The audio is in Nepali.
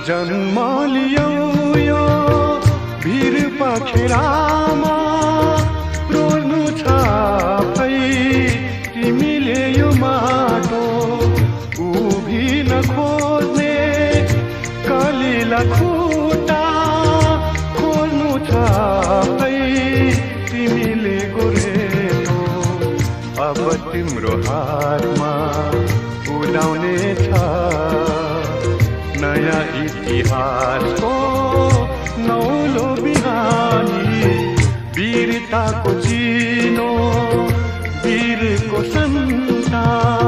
जन्म लियौ यो भिर पखेरामा रोल्नु छ भई तिमीले यो माटो उभिन खोज्ने कलिला खुट्टा खोल्नु छ भई तिमीले गोरेटो अब तिम्रो हातमा उडाउने छ नयाँ इतिहासको नौलो बिहानी वीरताको चिनो वीरको सन्तान